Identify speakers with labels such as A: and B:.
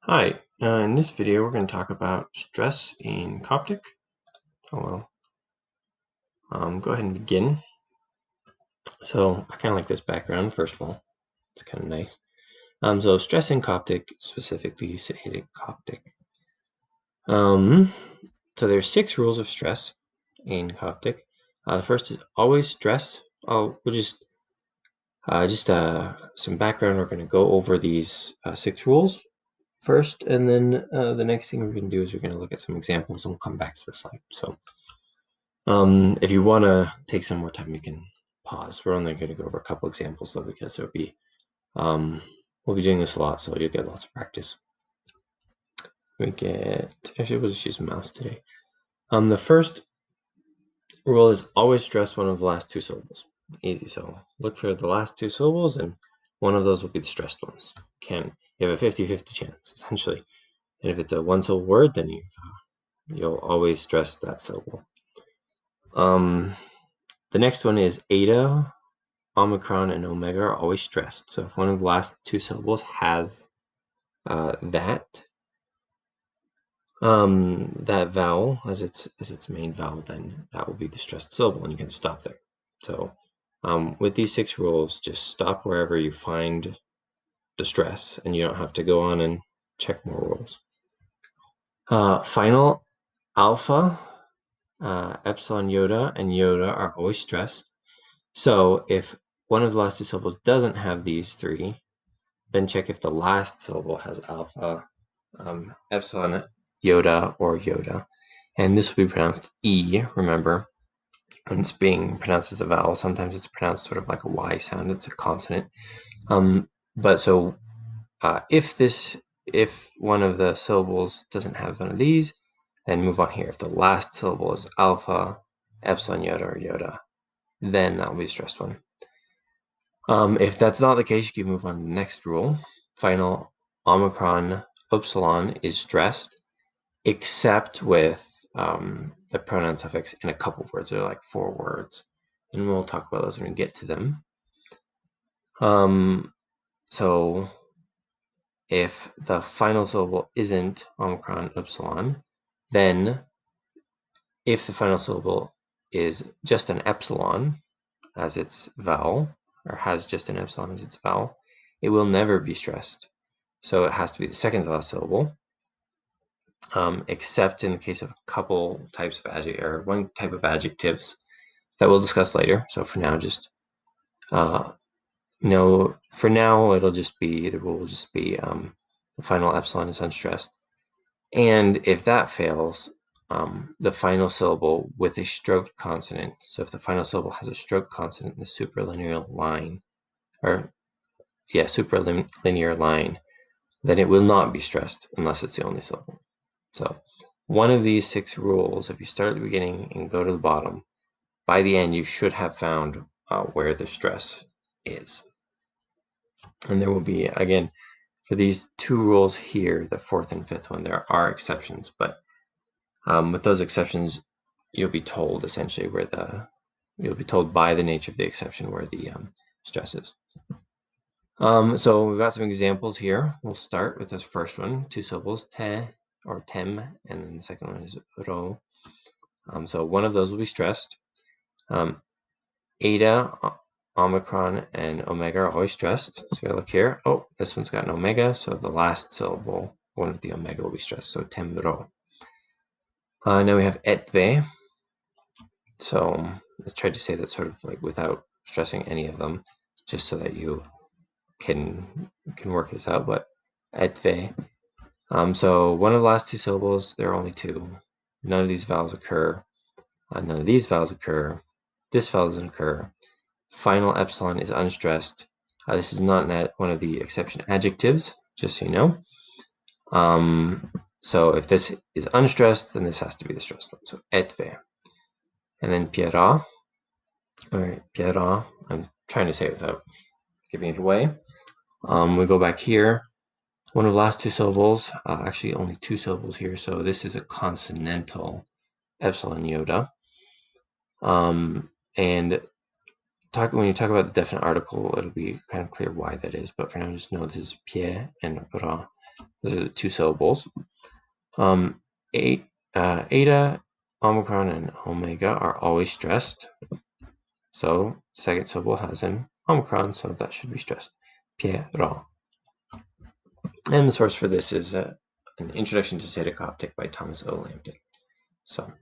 A: Hi, in this video we're going to talk about stress in Coptic. Go ahead and begin. So I kind of like this background, first of all. It's kind of nice. So stress in Coptic, specifically Sahidic Coptic. So there's 6 rules of stress in Coptic. The first is always stress. We'll just some background. We're going to go over these 6 rules first, and then the next thing we're going to do is we're going to look at some examples and we'll come back to the slide. So if you want to take some more time, you can pause. We're only going to go over a couple examples though, because we'll be doing this a lot, so you'll get lots of practice. Actually we'll just use a mouse today. The first rule is always stress one of the last 2 syllables. Easy. So look for the last 2 syllables, and one of those will be the stressed ones. You have a 50-50 chance essentially, and if it's a 1-syllable word, then you'll always stress that syllable. The next one is eta, omicron, and omega are always stressed. So if one of the last 2 syllables has that vowel as its main vowel, then that will be the stressed syllable, and you can stop there. So with these 6 rules, just stop wherever you find the stress, and you don't have to go on and check more rules. Final alpha, epsilon, iota, and iota are always stressed. So if one of the last 2 syllables doesn't have these 3, then check if the last syllable has alpha, epsilon, iota, or iota. And this will be pronounced E, remember. When it's being pronounced as a vowel, sometimes it's pronounced sort of like a Y sound. It's a consonant. If one of the syllables doesn't have one of these, then move on here. If the last syllable is alpha, epsilon, iota, or iota, then that will be a stressed one. If that's not the case, you can move on to the next rule. Final omicron, upsilon is stressed, except with the pronoun suffix in a couple words. They're like 4 words, and we'll talk about those when we get to them. So if the final syllable isn't omicron, upsilon, then if the final syllable is just an epsilon as its vowel, or has just an epsilon as its vowel, it will never be stressed. So it has to be the second to last syllable, except in the case of a couple types of one type of adjectives that we'll discuss later. So for now, it'll just be, the rule will just be the final epsilon is unstressed. And if that fails, the final syllable with a stroked consonant. So if the final syllable has a stroked consonant in the supralinear line, then it will not be stressed unless it's the only syllable. So one of these 6 rules, if you start at the beginning and go to the bottom, by the end you should have found where the stress is. And there will be, again, for these 2 rules here, the 4th and 5th one, there are exceptions, but with those exceptions, you'll be told essentially you'll be told by the nature of the exception where the stress is. So we've got some examples here. We'll start with this first one, 2 syllables, te or tem, and then the second one is ro. So one of those will be stressed. Eta, omicron, and omega are always stressed. So we look here. Oh, this one's got an omega, so the last syllable, one of the omega, will be stressed. So tem ro. Now we have etve. So I tried to say that sort of like without stressing any of them, just so that you can work this out. But etve. So one of the last 2 syllables, there are only 2. None of these vowels occur. None of these vowels occur. This vowel doesn't occur. Final epsilon is unstressed. This is not one of the exception adjectives, just so you know. So if this is unstressed, then this has to be the stressed one. So etve. And then piera. All right, piera. I'm trying to say it without giving it away. We go back here. One of the last 2 syllables, actually only 2 syllables here, so this is a consonantal epsilon iota. And when you talk about the definite article, it'll be kind of clear why that is, but for now, just know this is pie and ra. Those are the two syllables. Eta, omicron, and omega are always stressed. So second syllable has an omicron, so that should be stressed. Piero. And the source for this is an Introduction to Sahidic Coptic by Thomas O. Lambton. So